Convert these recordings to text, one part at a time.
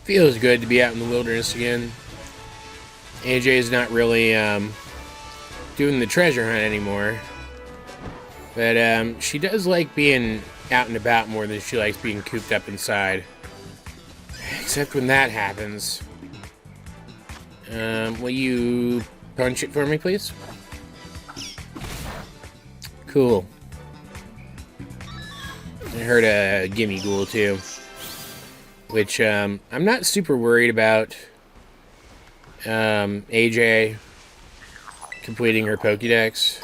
Feels good to be out in the wilderness again. AJ is not really doing the treasure hunt anymore. But she does like being out and about more than she likes being cooped up inside. Except when that happens. Will you punch it for me, please? Cool. I heard a gimme ghoul, too. Which, I'm not super worried about AJ completing her Pokédex.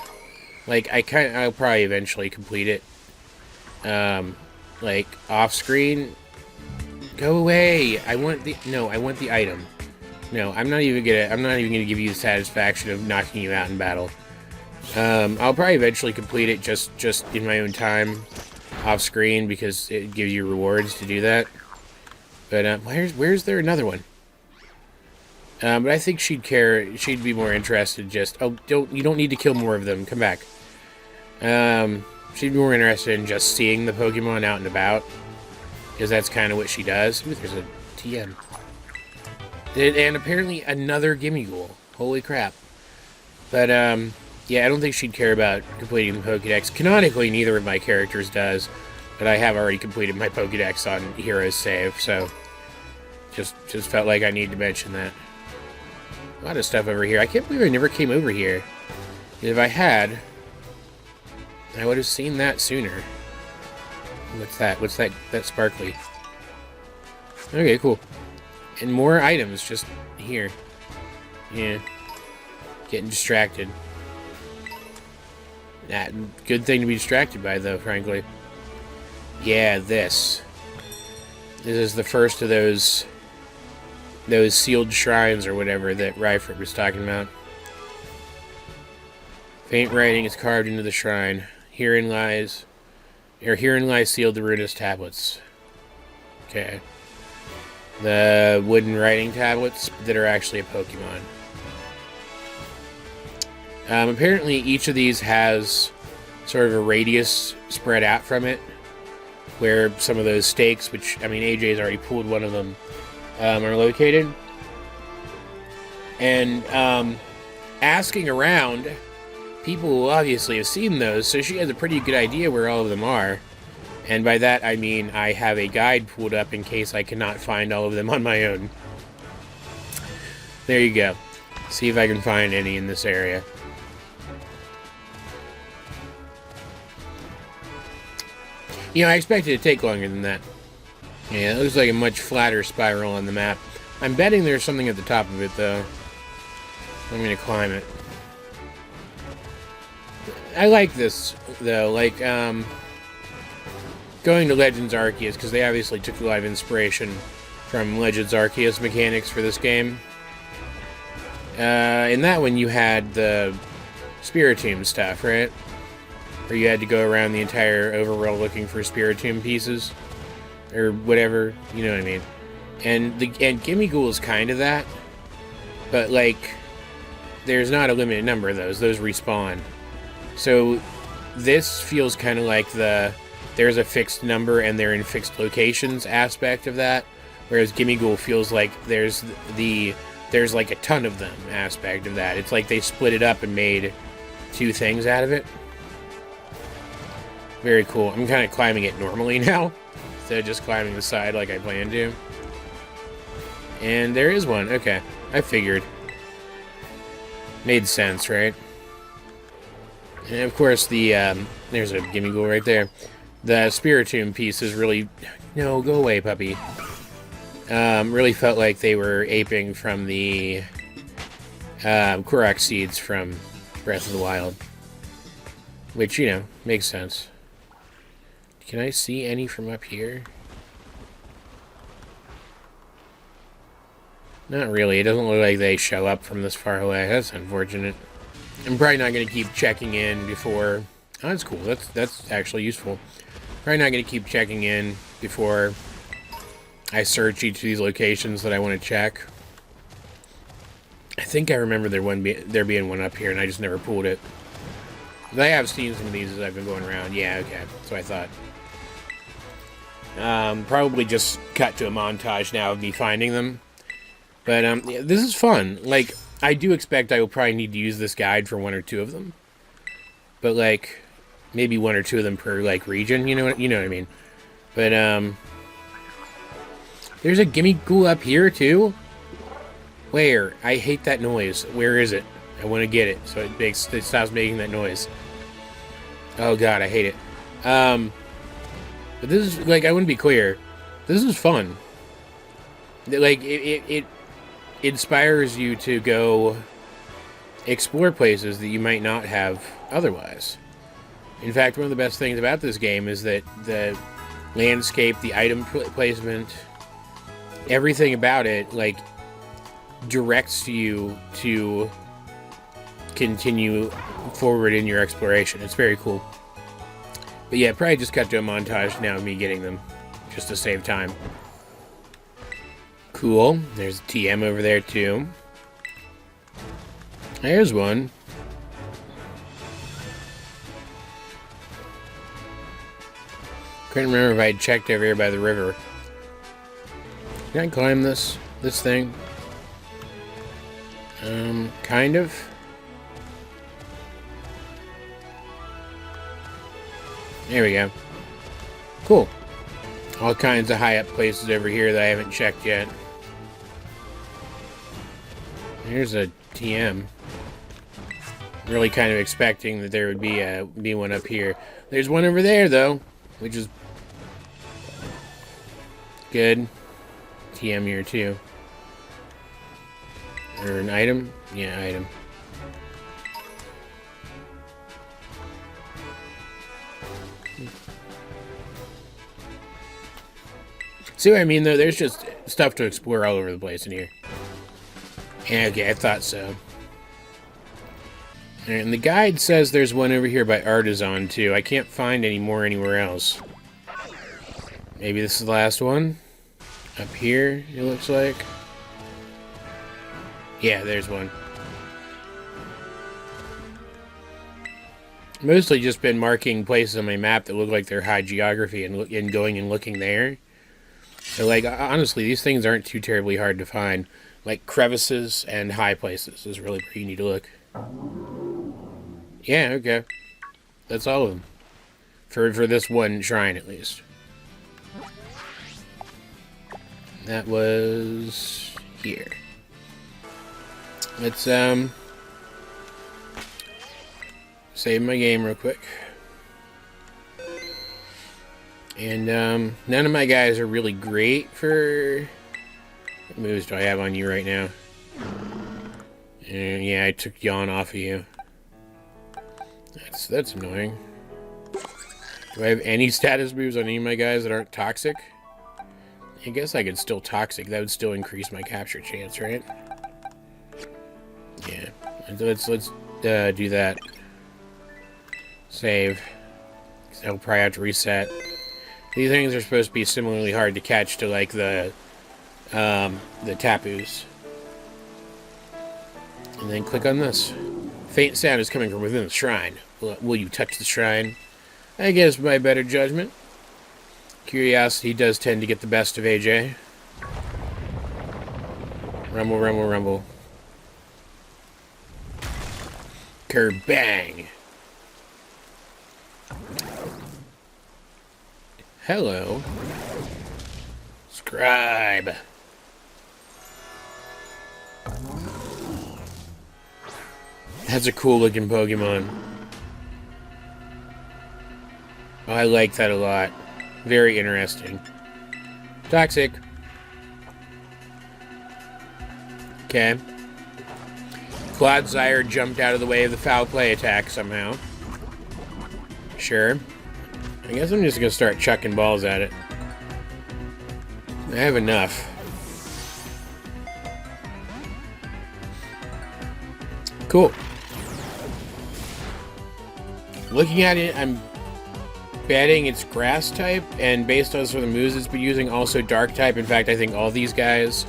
Like, I'll probably eventually complete it. Like, off-screen. Go away! I want the item. No, I'm not even gonna give you the satisfaction of knocking you out in battle. I'll probably eventually complete it just in my own time, off-screen, because it gives you rewards to do that. But, where's there another one? But I think she'd be more interested you don't need to kill more of them, come back. She'd be more interested in just seeing the Pokemon out and about, because that's kind of what she does. Ooh, there's a TM. And apparently another gimme ghoul. Holy crap. But, yeah, I don't think she'd care about completing the Pokédex. Canonically, neither of my characters does, but I have already completed my Pokédex on Hero's Save, so just felt like I needed to mention that. A lot of stuff over here. I can't believe I never came over here. If I had, I would have seen that sooner. What's that? What's that sparkly? Okay, cool. And more items just here. Yeah. Getting distracted. That good thing to be distracted by, though, frankly. Yeah, this. This is the first of those sealed shrines or whatever that Raifort was talking about. Faint writing is carved into the shrine. Herein lies sealed the runous tablets. Okay. The wooden writing tablets that are actually a Pokemon. Apparently each of these has sort of a radius spread out from it, where some of those stakes, which, I mean, AJ's already pulled one of them, are located. And asking around, people will obviously have seen those, so she has a pretty good idea where all of them are. And by that, I mean I have a guide pulled up in case I cannot find all of them on my own. There you go. See if I can find any in this area. You know, I expected it to take longer than that. Yeah, it looks like a much flatter spiral on the map. I'm betting there's something at the top of it, though. I'm gonna climb it. I like this, though. Like, going to Legends Arceus, because they obviously took a lot of inspiration from Legends Arceus mechanics for this game. In that one, you had the Spiritomb stuff, right? Where you had to go around the entire overworld looking for Spiritomb pieces. Or whatever, you know what I mean. And Gimme Ghoul is kind of that. But, like, there's not a limited number of those. Those respawn. So, this feels kind of like there's a fixed number and they're in fixed locations aspect of that. Whereas Gimme Ghoul feels like there's like a ton of them aspect of that. It's like they split it up and made two things out of it. Very cool. I'm kind of climbing it normally now, instead of just climbing the side like I planned to. And there is one. Okay. I figured. Made sense, right? And of course there's a Gimme Ghoul right there. The Spiritomb piece is really... No, go away, puppy. Really felt like they were aping from the Korok seeds from Breath of the Wild. Which, you know, makes sense. Can I see any from up here? Not really. It doesn't look like they show up from this far away. That's unfortunate. I'm probably not going to keep checking in before... Oh, that's cool. That's actually useful. Probably not going to keep checking in before I search each of these locations that I want to check. I think I remember there being one up here, and I just never pulled it. But I have seen some of these as I've been going around. Yeah, okay. That's what I thought. Probably just cut to a montage now of me finding them. But yeah, this is fun. Like, I do expect I will probably need to use this guide for 1 or 2 of them. But, like, maybe 1 or 2 of them per, like, region, you know what I mean? But, there's a gimme ghoul up here, too? Where? I hate that noise. Where is it? I want to get it, so it stops making that noise. Oh, God, I hate it. But this is, like, I want to be clear. This is fun. Like, it inspires you to go explore places that you might not have otherwise. In fact, one of the best things about this game is that the landscape, the item placement, everything about it, like, directs you to continue forward in your exploration. It's very cool. But yeah, probably just cut to a montage now of me getting them, just to save time. Cool. There's a TM over there, too. There's one. Couldn't remember if I had checked over here by the river. Can I climb this thing? Kind of. There we go. Cool. All kinds of high up places over here that I haven't checked yet. Here's a TM. Really kind of expecting that there would be one up here. There's one over there though, which is good. TM here too. Or an item? Yeah, item. See what I mean, though? There's just stuff to explore all over the place in here. Yeah, okay, I thought so. And the guide says there's one over here by Artisan, too. I can't find any more anywhere else. Maybe this is the last one? Up here, it looks like. Yeah, there's one. Mostly just been marking places on my map that look like they're high geography and going and looking there. So, like, honestly, these things aren't too terribly hard to find. Like, crevices and high places is really where you need to look. Yeah, okay. That's all of them. For this one shrine, at least. That was here. Let's, save my game real quick. And, none of my guys are really great for... What moves do I have on you right now? And, yeah, I took Yawn off of you. That's annoying. Do I have any status moves on any of my guys that aren't toxic? I guess I could still toxic. That would still increase my capture chance, right? Yeah. Let's do that. Save. I'll probably have to reset. These things are supposed to be similarly hard to catch to, like, the tapus. And then click on this. Faint sound is coming from within the shrine. Will you touch the shrine? I guess by better judgment. Curiosity does tend to get the best of AJ. Rumble, rumble, rumble. Kerbang! Hello. Scribe. That's a cool looking Pokemon. Oh, I like that a lot. Very interesting. Toxic. Okay. Clodsire jumped out of the way of the foul play attack somehow. Sure. I guess I'm just gonna start chucking balls at it. I have enough. Cool. Looking at it, I'm betting it's grass type, and based on some of the moves it's been using, also dark type. In fact, I think all these guys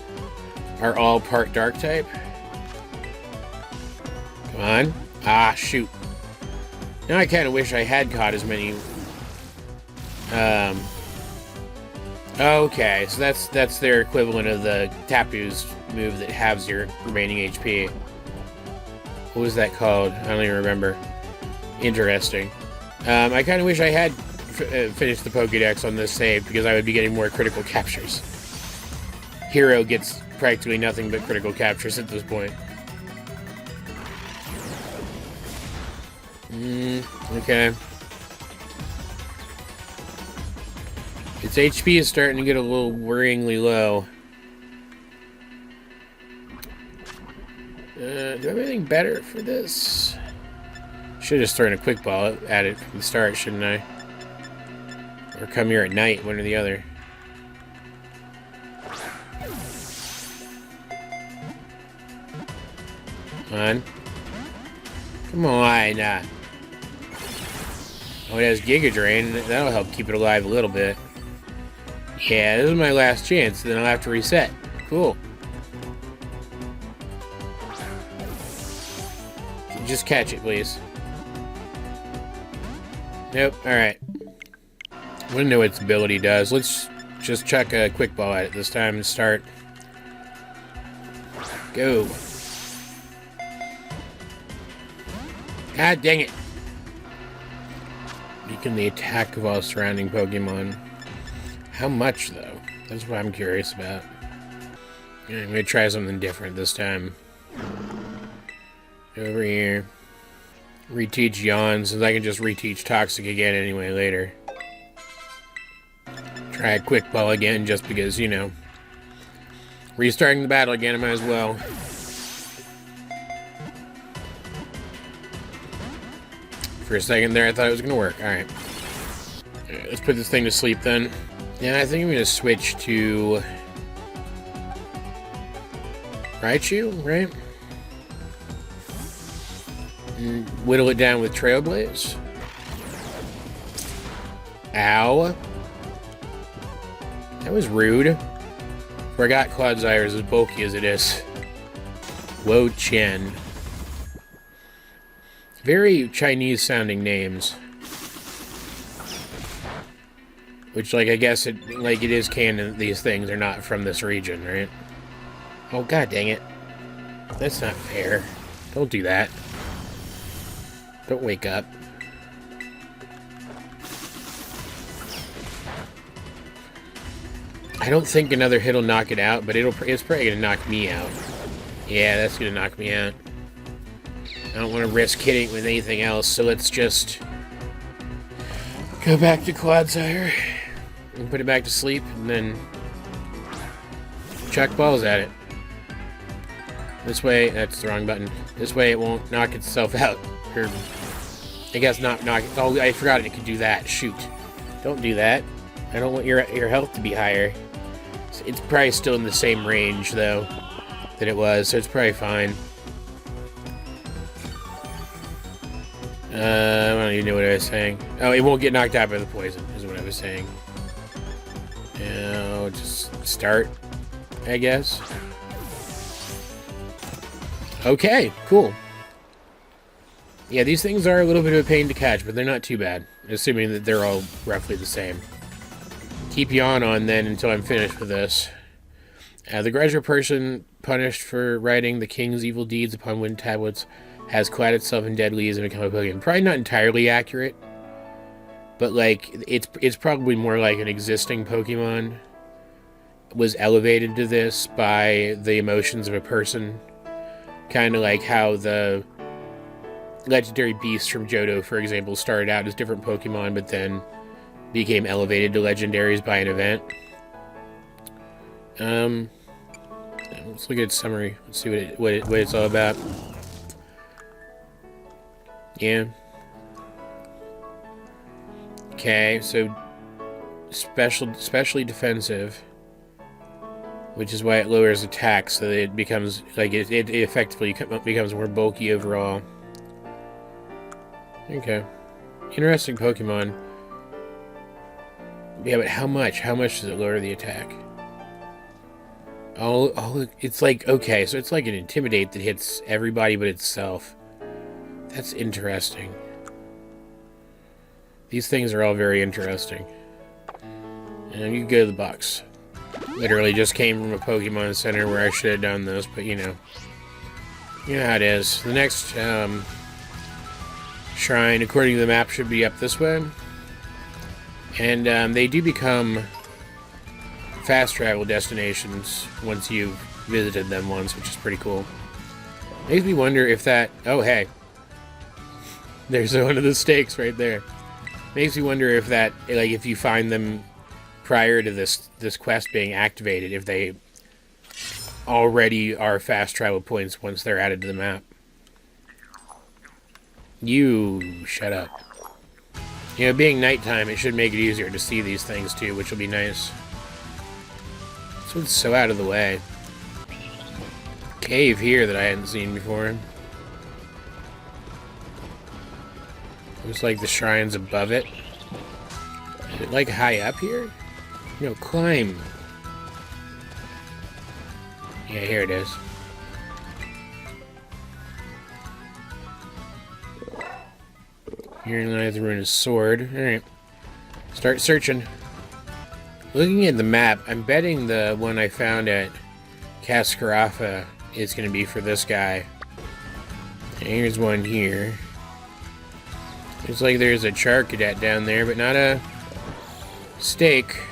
are all part dark type. Come on. Ah, shoot. Now I kind of wish I had caught as many Okay, so that's their equivalent of the Tapu's move that halves your remaining HP. What was that called? I don't even remember. Interesting. I kind of wish I had finished the Pokédex on this save, because I would be getting more critical captures. Hero gets practically nothing but critical captures at this point. Okay. Its HP is starting to get a little worryingly low. Do I have anything better for this? Should have just thrown a quick ball at it from the start, shouldn't I? Or come here at night, one or the other. Come on. Come on. Oh, it has Giga Drain. That'll help keep it alive a little bit. Yeah, this is my last chance. Then I'll have to reset. Cool. Just catch it, please. Nope. Alright. I want to know what its ability does. Let's just chuck a quick ball at it this time and start. Go. God dang it. Weaken the attack of all surrounding Pokemon. How much, though? That's what I'm curious about. Yeah, I'm going to try something different this time. Over here. Reteach Yawn, since I can just reteach Toxic again anyway later. Try a quick ball again, just because, you know. Restarting the battle again, I might as well. For a second there, I thought it was going to work. Alright. Let's put this thing to sleep then. Yeah, I think I'm going to switch to Raichu, right? And whittle it down with Trailblaze. Ow. That was rude. Forgot Clodsire is as bulky as it is. Wo Chen. Very Chinese sounding names. Which, like, I guess it is canon, these things are not from this region, right? Oh, god dang it. That's not fair. Don't do that. Don't wake up. I don't think another hit will knock it out, but it's probably gonna knock me out. Yeah, that's gonna knock me out. I don't want to risk hitting it with anything else, so let's just go back to Clodsire and put it back to sleep, and then chuck balls at it. This way, that's the wrong button. This way it won't knock itself out. Or, I guess not knock it. Oh, I forgot it could do that. Shoot. Don't do that. I don't want your health to be higher. It's probably still in the same range, though, that it was, so it's probably fine. I don't even know what I was saying. Oh, it won't get knocked out by the poison, is what I was saying. Now, just start, I guess. Okay, cool. Yeah, these things are a little bit of a pain to catch, but they're not too bad, assuming that they're all roughly the same. Keep Yawn on, then, until I'm finished with this. The graduate person punished for writing the king's evil deeds upon wind tablets has clad itself in dead leaves and become a Pokemon. Probably not entirely accurate, but, like, it's probably more like an existing Pokemon was elevated to this by the emotions of a person. Kind of like how the legendary beasts from Johto, for example, started out as different Pokemon, but then became elevated to legendaries by an event. Let's look at its summary. Let's see what it's all about. Yeah. Okay, so specially defensive, which is why it lowers attack, so that it becomes like it effectively becomes more bulky overall. Okay, interesting Pokemon. Yeah, but how much? How much does it lower the attack? Oh, it's like, okay, so it's like an Intimidate that hits everybody but itself. That's interesting. These things are all very interesting. And you can go to the box. Literally just came from a Pokemon Center where I should have done this, but you know. You know how it is. The next shrine, according to the map, should be up this way. And they do become fast travel destinations once you've visited them once, which is pretty cool. Makes me wonder if that... Oh, hey. There's one of the stakes right there. Makes me wonder if that, like, if you find them prior to this quest being activated, if they already are fast travel points once they're added to the map. You shut up. You know, being nighttime, it should make it easier to see these things too, which will be nice. This one's so out of the way. Cave here that I hadn't seen before. Looks like the shrine's above it. Is it like high up here? No, climb. Yeah, here it is. Here lies the ruinous sword. Alright. Start searching. Looking at the map, I'm betting the one I found at Cascarafa is going to be for this guy. And here's one here. Looks like there's a Char Cadet down there, but not a stake.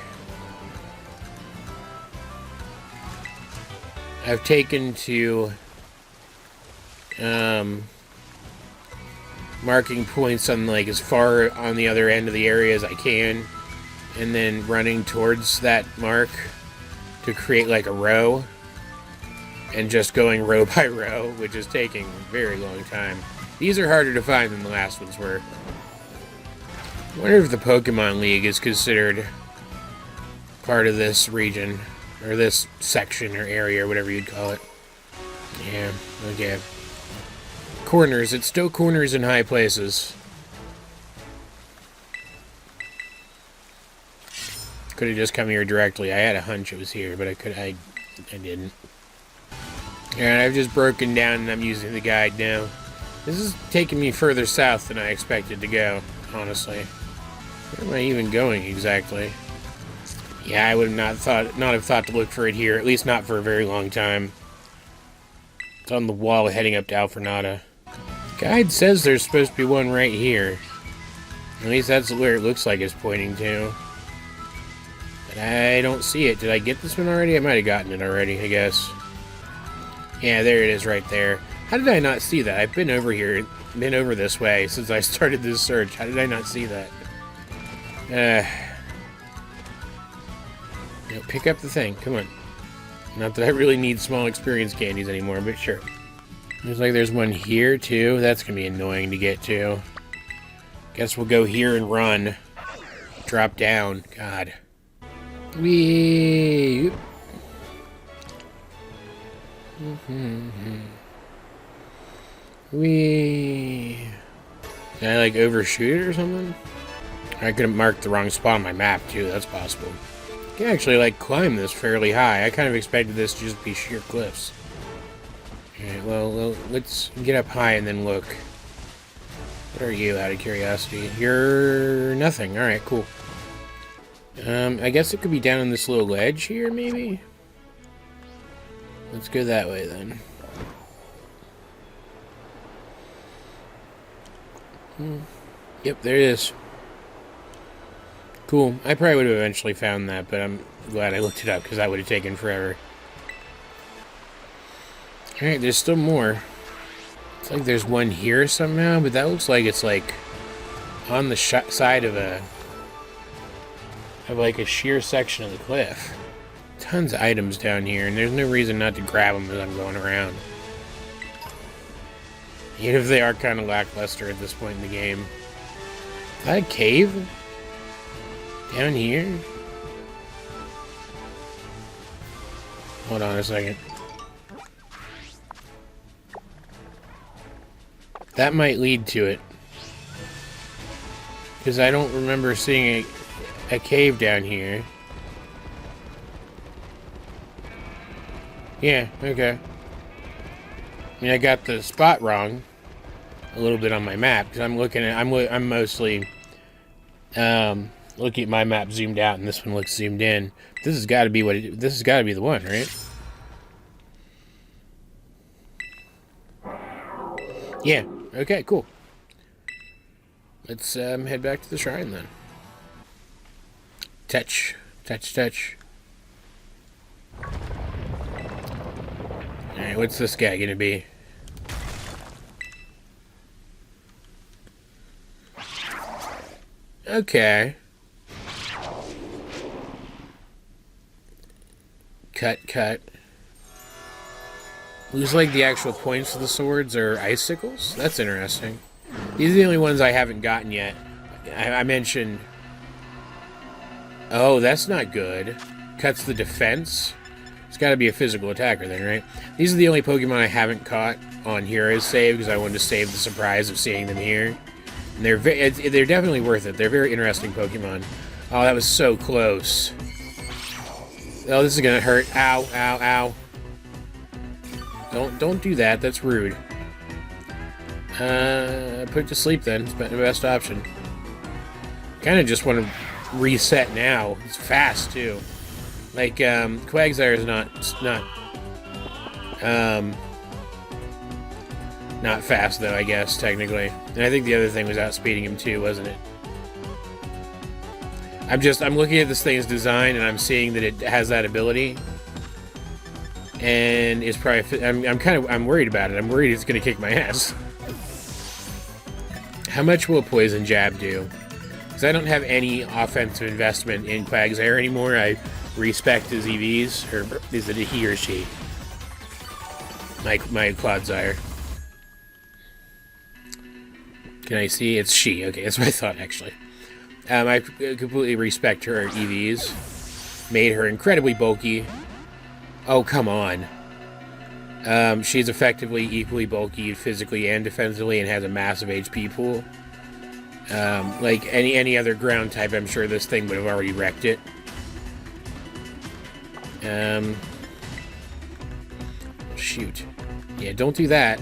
I've taken to marking points on like as far on the other end of the area as I can, and then running towards that mark to create like a row, and just going row by row, which is taking a very long time. These are harder to find than the last ones were. I wonder if the Pokemon League is considered part of this region, or this section or area, or whatever you'd call it. Yeah, okay. Corners, it's still corners in high places. Could have just come here directly. I had a hunch it was here, but I didn't. And I've just broken down and I'm using the guide now. This is taking me further south than I expected to go, honestly. Where am I even going exactly? Yeah, I would not have thought to look for it here, at least not for a very long time. It's on the wall heading up to Alfernada. Guide says there's supposed to be one right here. At least that's where it looks like it's pointing to. But I don't see it. Did I get this one already? I might have gotten it already, I guess. Yeah, there it is right there. How did I not see that? I've been over here, been over this way since I started this search. How did I not see that? No, pick up the thing. Come on. Not that I really need small experience candies anymore, but sure. Looks like there's one here, too. That's going to be annoying to get to. Guess we'll go here and run. Drop down. God. Whee! Whee! Did I, like, overshoot it or something? I could have marked the wrong spot on my map, too. That's possible. I can actually, like, climb this fairly high. I kind of expected this to just be sheer cliffs. Alright, well, let's get up high and then look. What are you, out of curiosity? You're nothing. Alright, cool. I guess it could be down on this little ledge here, maybe? Let's go that way, then. Yep, there it is. Cool. I probably would have eventually found that, but I'm glad I looked it up, because that would have taken forever. Alright, there's still more. It's like there's one here somehow, but that looks like it's like on the side of like a sheer section of the cliff. Tons of items down here, and there's no reason not to grab them as I'm going around. Even if they are kind of lackluster at this point in the game. Is that a cave? Down here? Hold on a second. That might lead to it. Because I don't remember seeing a cave down here. Yeah, okay. I mean, I got the spot wrong a little bit on my map, because I'm looking at, I'm mostly Looking at my map zoomed out, and this one looks zoomed in. This has got to be this has got to be the one, right? Yeah. Okay. Cool. Let's head back to the shrine then. Touch. Alright, what's this guy gonna be? Okay. Cut. Looks like the actual points of the swords are icicles? That's interesting. These are the only ones I haven't gotten yet. I mentioned... Oh, that's not good. Cuts the defense? It's got to be a physical attacker then, right? These are the only Pokemon I haven't caught on Heroes Save because I wanted to save the surprise of seeing them here. And they're definitely worth it. They're very interesting Pokemon. Oh, that was so close. Oh, this is gonna hurt. Ow. Don't do that. That's rude. Put it to sleep then. It's the best option. Kind of just want to reset now. It's fast too. Like Quagsire is not fast though, I guess technically. And I think the other thing was outspeeding him too, wasn't it? I'm looking at this thing's design and I'm seeing that it has that ability. And it's probably I'm worried about it. I'm worried it's gonna kick my ass. How much will a poison jab do? Because I don't have any offensive investment in Quagsire anymore. I respect his EVs, or is it a he or she? My Clodsire. Can I see? It's she. Okay, that's what I thought actually. I completely respect her EVs. Made her incredibly bulky. Oh, come on. She's effectively equally bulky physically and defensively and has a massive HP pool. Like any other ground type, I'm sure this thing would have already wrecked it. Shoot. Yeah, don't do that.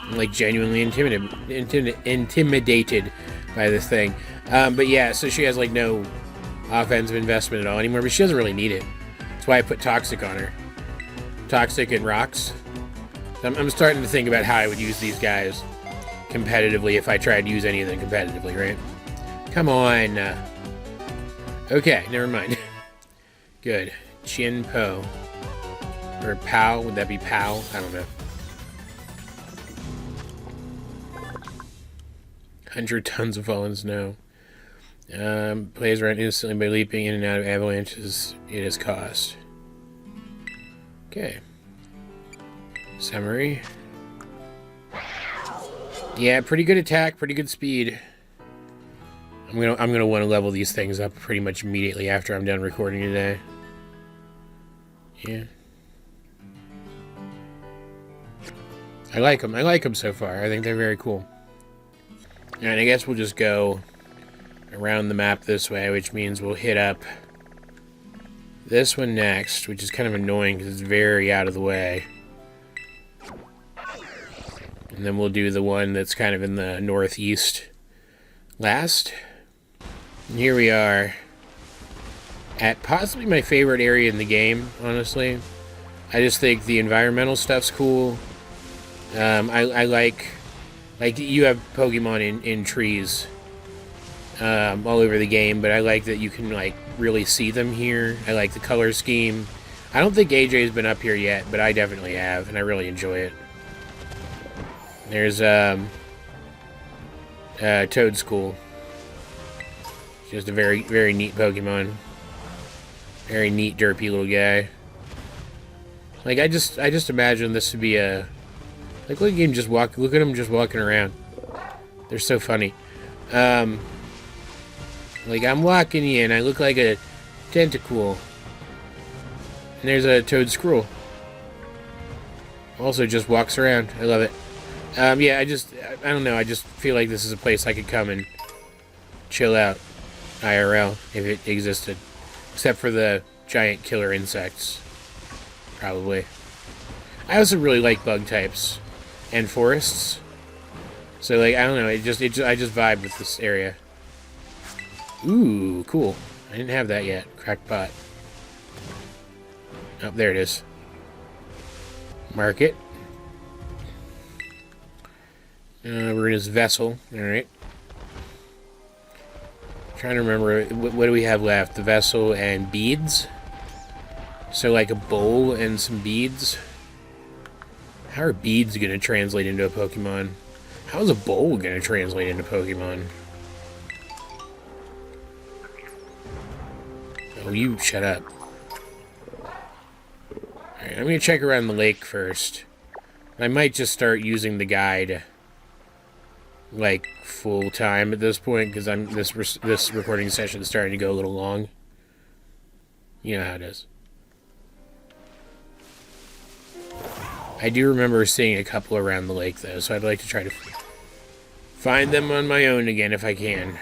I'm like genuinely intimidated by this thing. But yeah, so she has like no offensive investment at all anymore, but she doesn't really need it. That's why I put Toxic on her. Toxic and Rocks. I'm starting to think about how I would use these guys competitively if I tried to use any of them competitively, right? Come on. Okay, never mind. Good. Chin Po. Or Pow, would that be Pow? I don't know. 100 tons of fallen snow. Plays around instantly by leaping in and out of avalanches it has cost. Okay. Summary. Yeah, pretty good attack, pretty good speed. I'm gonna want to level these things up pretty much immediately after I'm done recording today. Yeah. I like them. I like them so far. I think they're very cool. And I guess we'll just go around the map this way, which means we'll hit up this one next, which is kind of annoying because it's very out of the way. And then we'll do the one that's kind of in the northeast last. And here we are at possibly my favorite area in the game, honestly. I just think the environmental stuff's cool. I like you have Pokemon in trees all over the game, but I like that you can like really see them here. I like the color scheme. I don't think AJ's been up here yet, but I definitely have, and I really enjoy it. There's Toadschool. Just a very, very neat Pokemon. Very neat, derpy little guy. Like I just imagine this to be a look at him just walking around. They're so funny. Like I'm walking in, I look like a tentacle. And there's a Toadscruel. Also just walks around. I love it. Yeah, I don't know, I just feel like this is a place I could come and chill out IRL if it existed. Except for the giant killer insects. Probably. I also really like bug types and forests. So, like, I don't know. I just vibe with this area. Ooh, cool. I didn't have that yet. Crackpot. Oh, there it is. Market. We're in his vessel. Alright. Trying to remember, what do we have left? The vessel and beads? So, like, a bowl and some beads? How are beads going to translate into a Pokemon? How is a bowl going to translate into Pokemon? Oh, you shut up. Alright, I'm going to check around the lake first. I might just start using the guide, like, full time at this point, because this recording session is starting to go a little long. You know how it is. I do remember seeing a couple around the lake, though, so I'd like to try to find them on my own again if I can.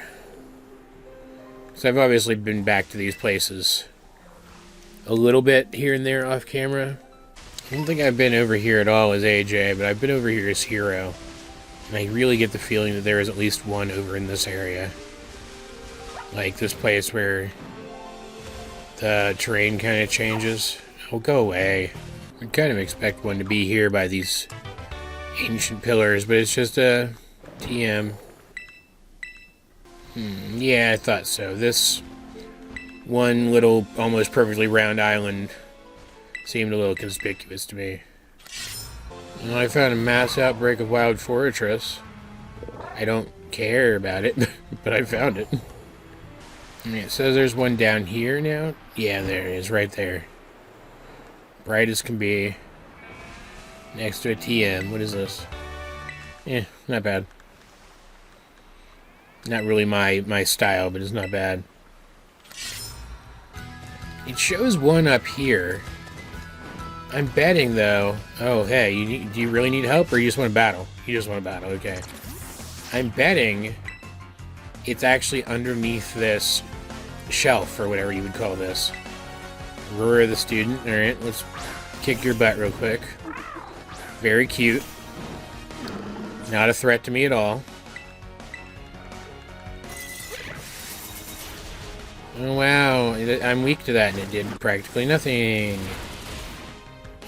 So I've obviously been back to these places a little bit here and there off camera. I don't think I've been over here at all as AJ, but I've been over here as Hero. And I really get the feeling that there is at least one over in this area. Like this place where the terrain kind of changes. Oh, go away. I'd kind of expect one to be here by these ancient pillars, but it's just a TM. Yeah, I thought so. This one little, almost perfectly round island seemed a little conspicuous to me. Well, I found a mass outbreak of wild fortress. I don't care about it, but I found it. It says there's one down here now. Yeah, there it is, right there. Bright as can be. Next to a TM. What is this? Yeah, not bad. Not really my style, but it's not bad. It shows one up here. I'm betting, though... Oh, hey, do you really need help, or you just want to battle? You just want to battle, okay. I'm betting it's actually underneath this shelf, or whatever you would call this. Roar the student. Alright, let's kick your butt real quick. Very cute. Not a threat to me at all. Oh, wow. I'm weak to that, and it did practically nothing.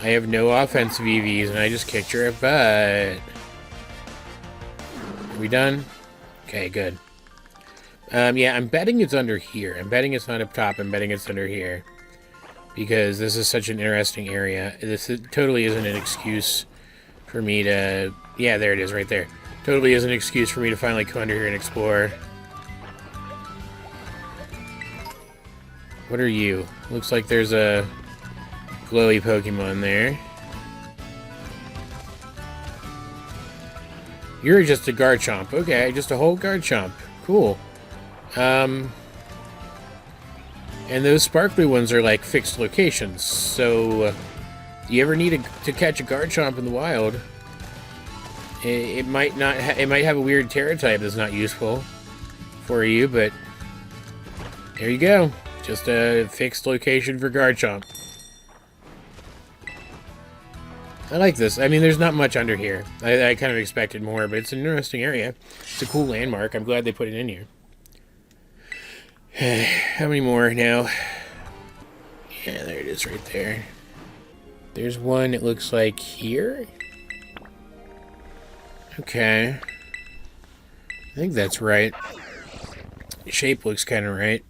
I have no offensive EVs, and I just kicked your butt. Are we done? Okay, good. Yeah, I'm betting it's under here. I'm betting it's not up top. I'm betting it's under here. Because this is such an interesting area. This totally isn't an excuse for me to... Yeah, there it is, right there. Totally isn't an excuse for me to finally come under here and explore. What are you? Looks like there's a glowy Pokemon there. You're just a Garchomp. Okay, just a whole Garchomp. Cool. And those sparkly ones are like fixed locations, so you ever need to catch a Garchomp in the wild, it might not. It might have a weird Terra type that's not useful for you, but there you go. Just a fixed location for Garchomp. I like this. I mean, there's not much under here. I kind of expected more, but it's an interesting area. It's a cool landmark. I'm glad they put it in here. How many more now? Yeah, there it is right there. There's one, it looks like here. Okay. I think that's right. The shape looks kind of right.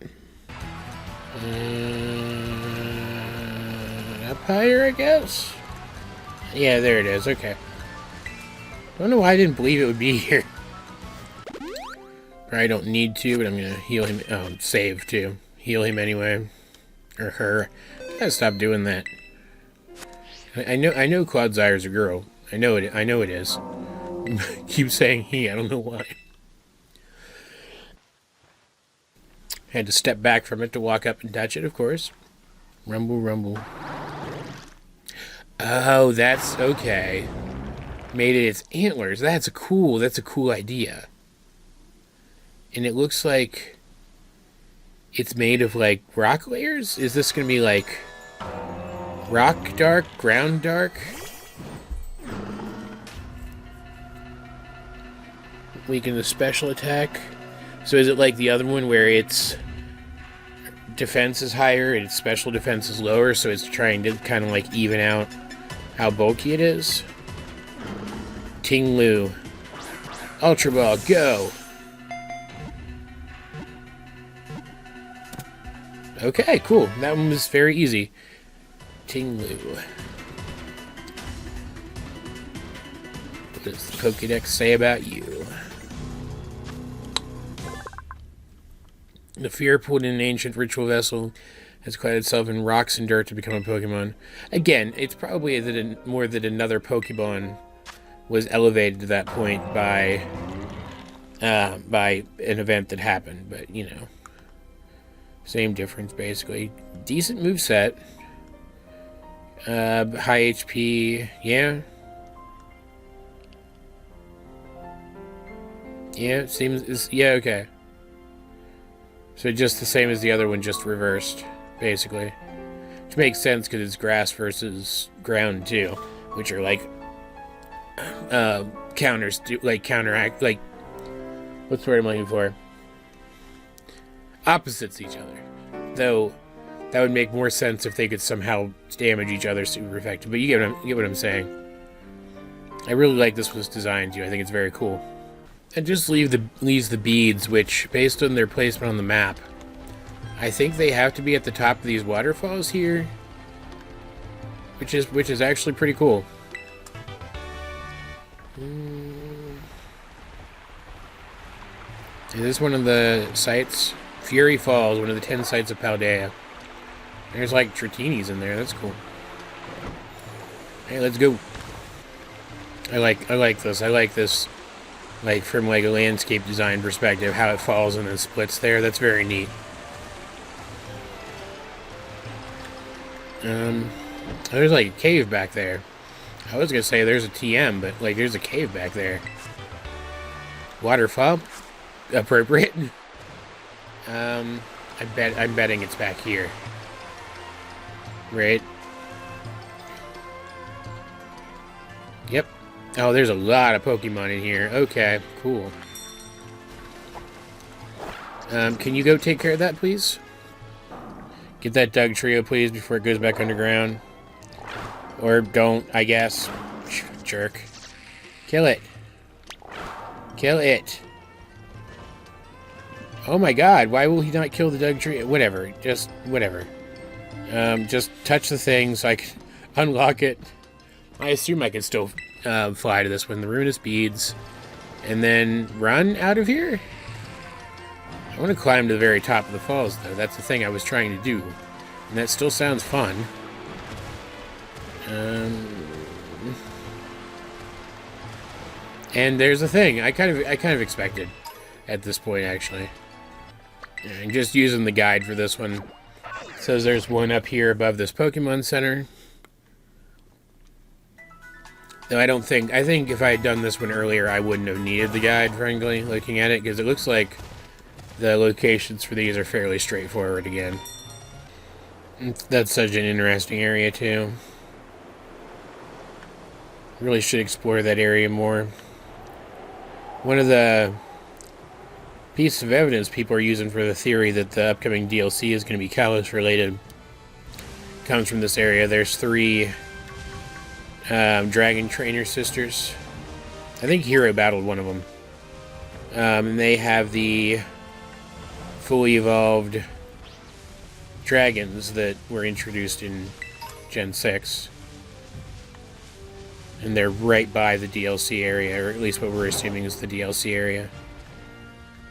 Up higher, I guess? Yeah, there it is. Okay. I don't know why I didn't believe it would be here. I don't need to, but I'm gonna heal him. Oh, save too. Heal him anyway, or her. I gotta stop doing that. I know Cloudsire's a girl. I know it. I know it is. Keep saying he. I don't know why. Had to step back from it to walk up and touch it, of course. Rumble, rumble. Oh, that's okay. Made it its antlers. That's a cool idea. And it looks like it's made of, like, rock layers? Is this going to be, like, rock dark, ground dark? Weaken the special attack. So is it like the other one where its defense is higher and its special defense is lower, so it's trying to kind of like even out how bulky it is? Ting Lu. Ultra Ball, go! Okay, cool. That one was very easy. Ting Lu. What does the Pokédex say about you? The fear pulled in an ancient ritual vessel has clad itself in rocks and dirt to become a Pokemon. Again, it's probably more that another Pokemon was elevated to that point by an event that happened, but you know, same difference basically. Decent moveset. High HP, yeah. Yeah, it seems, yeah, okay. So just the same as the other one, just reversed, basically. Which makes sense because it's grass versus ground too, which are like counters, like counteract, like what's the word I'm looking for? Opposites each other. Though that would make more sense if they could somehow damage each other super effective. But you get what I'm saying. I really like this was designed too. I think it's very cool. And just leaves the beads, which, based on their placement on the map, I think they have to be at the top of these waterfalls here, which is actually pretty cool. Is this one of the sites? Fury Falls, one of the 10 sites of Paldea. There's like Tritinis in there. That's cool. Hey, let's go. I like this. I like this. Like, from like a landscape design perspective, how it falls and then splits there. That's very neat. There's like a cave back there. I was gonna say there's a TM, but like there's a cave back there. Waterfall, appropriate. I'm betting it's back here. Right. Yep. Oh, there's a lot of Pokemon in here. Okay, cool. Can you go take care of that, please? Get that Doug Trio, please, before it goes back underground. Or don't, I guess. Jerk. Kill it. Kill it. Oh my god, why will he not kill the Doug Trio? Whatever, just whatever. Just touch the thing so I can unlock it. I assume I can still fly to this one. The Ruinous Beads. And then run out of here? I want to climb to the very top of the falls, though. That's the thing I was trying to do. And that still sounds fun. And there's a thing. I kind of expected at this point, actually. And just using the guide for this one. It says there's one up here above this Pokemon Center. No, I think if I had done this one earlier, I wouldn't have needed the guide, frankly, looking at it, because it looks like the locations for these are fairly straightforward again. That's such an interesting area, too. Really should explore that area more. One of the pieces of evidence people are using for the theory that the upcoming DLC is going to be Kalos related comes from this area. There's 3 Dragon Trainer sisters. I think Hero battled one of them. And they have the fully evolved dragons that were introduced in Gen 6. And they're right by the DLC area, or at least what we're assuming is the DLC area.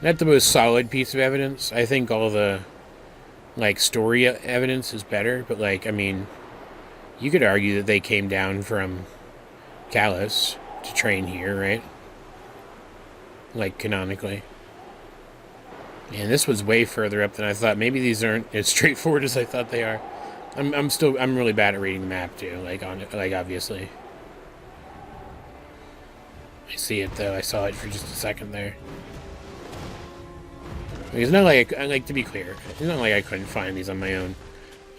Not the most solid piece of evidence. I think all the, like, story evidence is better, but, like, I mean, you could argue that they came down from Kalos to train here, right? Like, canonically. And this was way further up than I thought. Maybe these aren't as straightforward as I thought they are. I'm really bad at reading the map too, obviously. I see it though. I saw it for just a second there. It's not like to be clear, it's not like I couldn't find these on my own.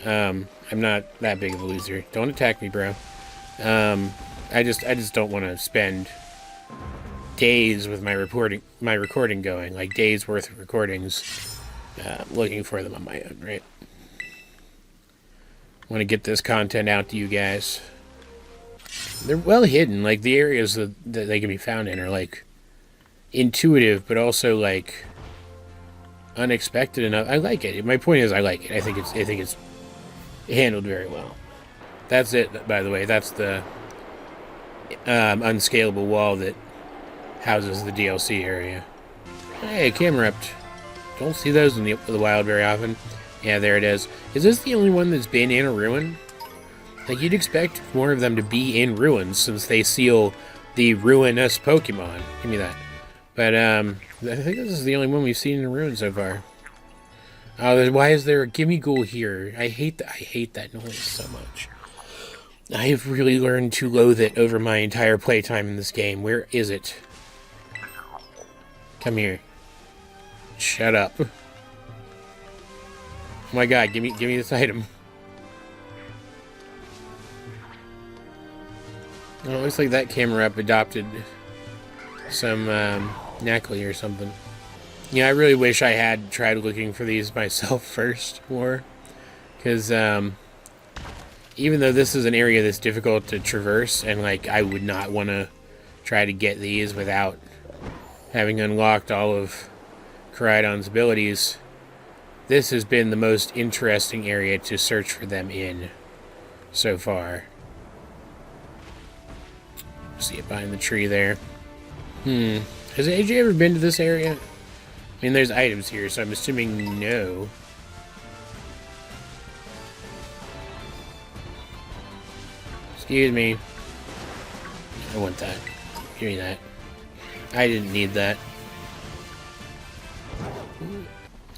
I'm not that big of a loser. Don't attack me, bro. I just don't want to spend days with my recording going, like days worth of recordings, looking for them on my own, right? Want to get this content out to you guys. They're well hidden, like the areas that they can be found in are like intuitive, but also like unexpected enough. I like it. My point is, I like it. I think it's handled very well. That's it, by the way. That's the unscalable wall that houses the DLC area. Hey, camera up. Don't see those in the wild very often. Yeah, there it is. Is this the only one that's been in a ruin? Like, you'd expect more of them to be in ruins since they seal the ruinous Pokemon. Give me that. But, I think this is the only one we've seen in a ruin so far. Oh, why is there a Gimmighoul here? I hate that noise so much. I have really learned to loathe it over my entire playtime in this game. Where is it? Come here. Shut up. Oh my god, give me this item. Oh, it looks like that camera up adopted some Knackley or something. Yeah, I really wish I had tried looking for these myself first more. Because even though this is an area that's difficult to traverse, and like I would not want to try to get these without having unlocked all of Koraidon's abilities, this has been the most interesting area to search for them in so far. See it behind the tree there. Has AJ ever been to this area? I mean, there's items here, so I'm assuming no. Excuse me. I want that. Give me that. I didn't need that.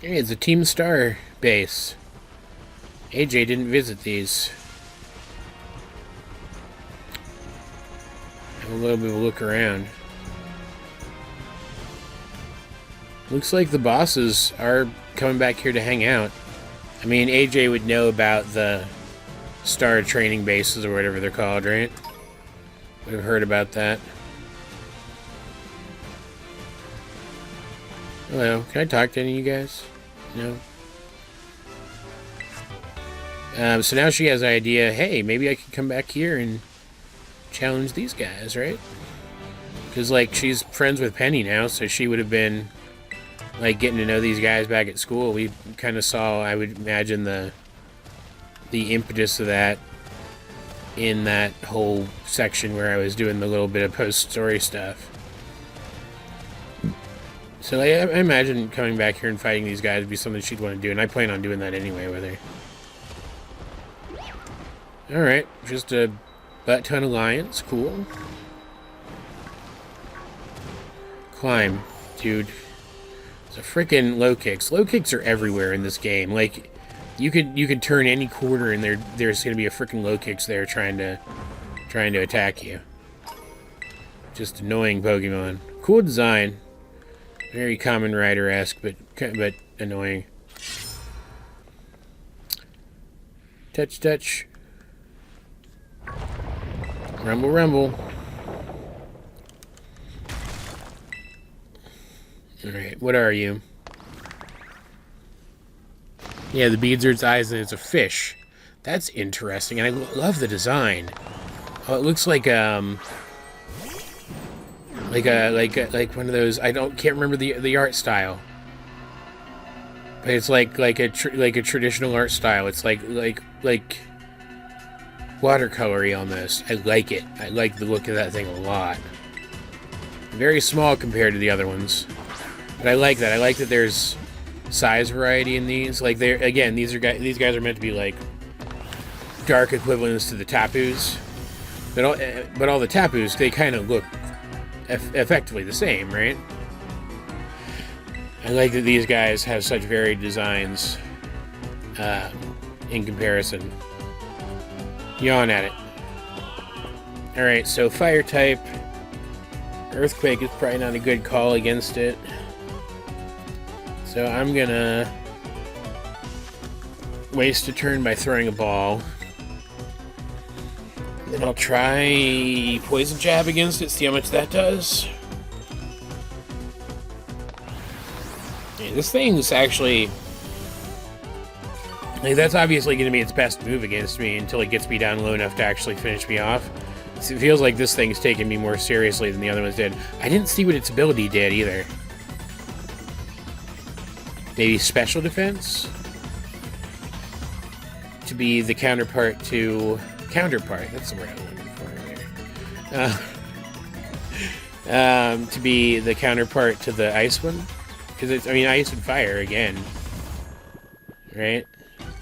Hey, it's a Team Star base. AJ didn't visit these. Have a little bit of a look around. Looks like the bosses are coming back here to hang out. I mean, AJ would know about the Star training bases or whatever they're called, right? Would have heard about that. Hello, can I talk to any of you guys? No? So now she has an idea, hey, maybe I could come back here and challenge these guys, right? Because, like, she's friends with Penny now, so she would have been, like, getting to know these guys back at school. We kind of saw, I would imagine, the impetus of that in that whole section where I was doing the little bit of post-story stuff. So I imagine coming back here and fighting these guys would be something she'd want to do, and I plan on doing that anyway with her. Alright, just a butt-ton of lions, cool. Climb, dude. It's a frickin' low kicks. Low kicks are everywhere in this game. Like, you could turn any corner and there's gonna be a frickin' low kicks there trying to attack you. Just annoying Pokemon. Cool design. Very Kamen Rider-esque, but annoying. Touch, touch. Rumble, rumble. Alright, what are you? Yeah, the beads are its eyes and it's a fish. That's interesting, and I love the design. Oh, it looks like one of those. Can't remember the art style, but it's like a traditional art style. It's like watercolory almost. I like it. I like the look of that thing a lot. Very small compared to the other ones, but I like that. I like that there's size variety in these. Like these guys are meant to be like dark equivalents to the Tapus, but all the Tapus, they kind of look effectively the same, right? I like that these guys have such varied designs in comparison. Yawn at it. Alright, so fire type. Earthquake is probably not a good call against it. So I'm gonna waste a turn by throwing a ball. Then I'll try Poison Jab against it, see how much that does. This thing's actually... Like, that's obviously going to be its best move against me until it gets me down low enough to actually finish me off. So it feels like this thing's taking me more seriously than the other ones did. I didn't see what its ability did either. Maybe special defense? To be the counterpart to... Counterpart, that's the word I'm looking for earlier. To be the counterpart to the ice one? Because it's, I mean, ice and fire again. Right?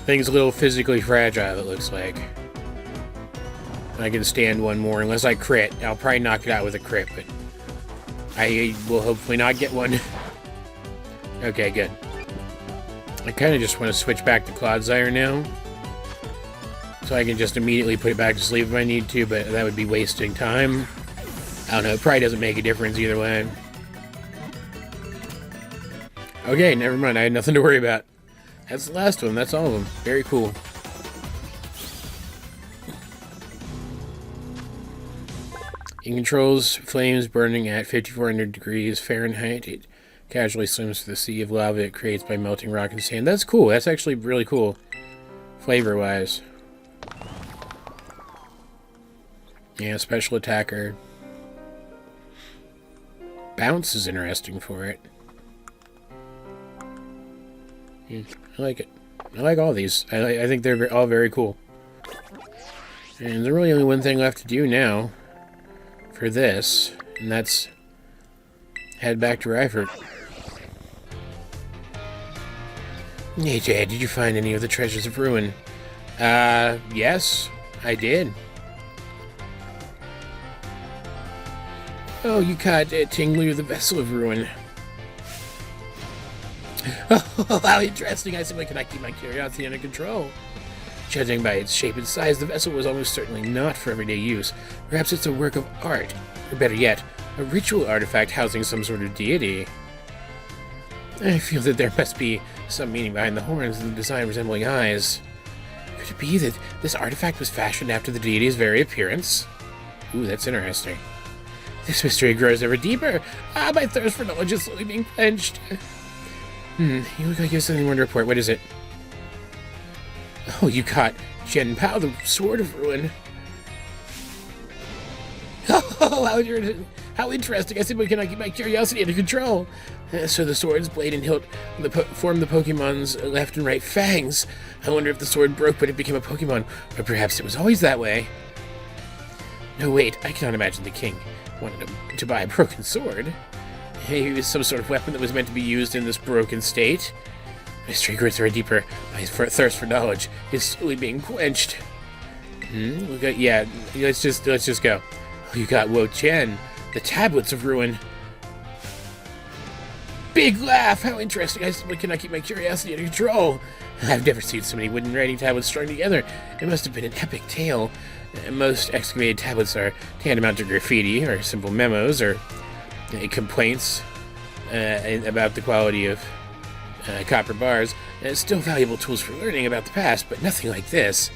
Thing's a little physically fragile, it looks like. I can stand one more, unless I crit. I'll probably knock it out with a crit, but I will hopefully not get one. Okay, good. I kind of just want to switch back to Clodsire now. So I can just immediately put it back to sleep if I need to, but that would be wasting time. I don't know, it probably doesn't make a difference either way. Okay, never mind, I had nothing to worry about. That's the last one, that's all of them. Very cool. It controls flames burning at 5,400 degrees Fahrenheit. It casually swims through the sea of lava it creates by melting rock and sand. That's cool, that's actually really cool. Flavor-wise. Yeah, special attacker. Bounce is interesting for it. I like it. I like all these. I think they're all very cool. And there's really only one thing left to do now for this, and that's head back to Raifort. Hey, Dad, did you find any of the treasures of ruin? Yes, I did. Oh, you caught Tinglu, the vessel of ruin. Oh, how interesting. I simply cannot keep my curiosity under control. Judging by its shape and size, the vessel was almost certainly not for everyday use. Perhaps it's a work of art, or better yet, a ritual artifact housing some sort of deity. I feel that there must be some meaning behind the horns and the design resembling eyes. Could it be that this artifact was fashioned after the deity's very appearance? Ooh, that's interesting. This mystery grows ever deeper. Ah, my thirst for knowledge is slowly being quenched. You look like you have something more to report. What is it? Oh, you caught Jen Pao, the Sword of Ruin. Oh, how interesting. I simply cannot keep my curiosity under control. So the sword's blade and hilt form the Pokemon's left and right fangs. I wonder if the sword broke but it became a Pokemon, or perhaps it was always that way. No, wait, I cannot imagine the king wanted to buy a broken sword. It was some sort of weapon that was meant to be used in this broken state. Mystery grows ever deeper. My thirst for knowledge is slowly being quenched. Yeah, let's just go. Oh, you got Wo Chen, the tablets of ruin. Big laugh! How interesting! I simply cannot keep my curiosity under control. I've never seen so many wooden writing tablets strung together. It must have been an epic tale. Most excavated tablets are tantamount to graffiti, or simple memos, or complaints about the quality of copper bars. Still valuable tools for learning about the past, but nothing like this.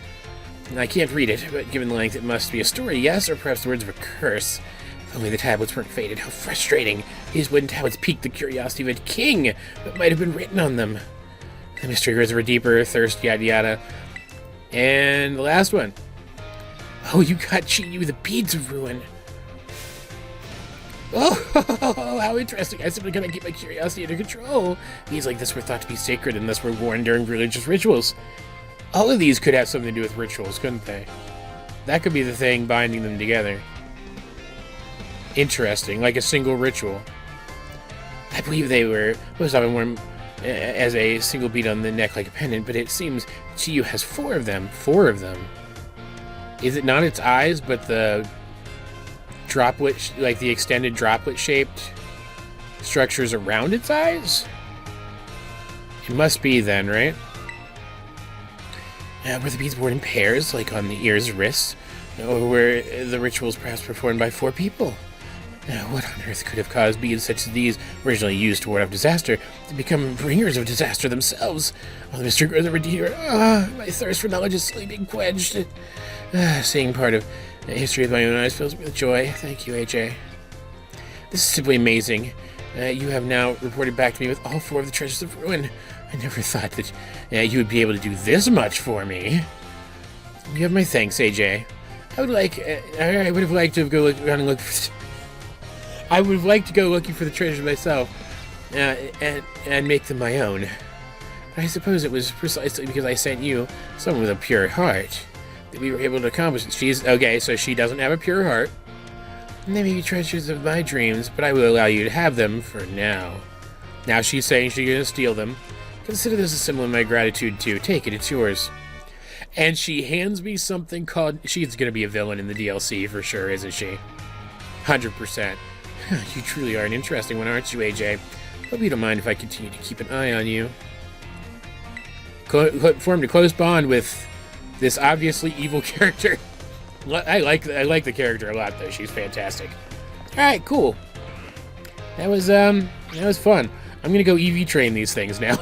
I can't read it, but given the length, it must be a story, yes, or perhaps the words of a curse. If only the tablets weren't faded. How frustrating! These wooden tablets piqued the curiosity of a king. What might have been written on them? The mystery grows ever deeper, thirst, yada yada. And the last one. Oh, you got Chi-Yu, the beads of ruin. Oh, how interesting. I simply cannot keep my curiosity under control. These like this were thought to be sacred and thus were worn during religious rituals. All of these could have something to do with rituals, couldn't they? That could be the thing binding them together. Interesting, like a single ritual. I believe they were most often worn as a single bead on the neck like a pendant, but it seems Chi-Yu has 4 of them. 4 of them. Is it not its eyes, but the droplet, like the extended droplet-shaped structures around its eyes? It must be then, right? Were the beads worn in pairs, like on the ears, wrists? Or were the rituals perhaps performed by 4 people? What on earth could have caused beads such as these, originally used to ward off disaster, to become bringers of disaster themselves? Oh, the mystery grows ever deeper. My thirst for knowledge is slowly being quenched. Seeing part of the history with my own eyes fills me with joy. Thank you, AJ. This is simply amazing. You have now reported back to me with all 4 of the treasures of ruin. I never thought that you would be able to do this much for me. You have my thanks, AJ. I would have liked to go around and look for... I would have liked to go looking for the treasures myself, and make them my own. But I suppose it was precisely because I sent you, someone with a pure heart, that we were able to accomplish it. Okay, so she doesn't have a pure heart. And they may be treasures of my dreams, but I will allow you to have them for now. Now she's saying she's going to steal them. Consider this a symbol of my gratitude, too. Take it, it's yours. And she hands me something called... She's going to be a villain in the DLC for sure, isn't she? 100%. You truly are an interesting one, aren't you, AJ? Hope you don't mind if I continue to keep an eye on you. Formed a close bond with this obviously evil character. I like the character a lot, though. She's fantastic. All right, cool. That was fun. I'm gonna go EV train these things now.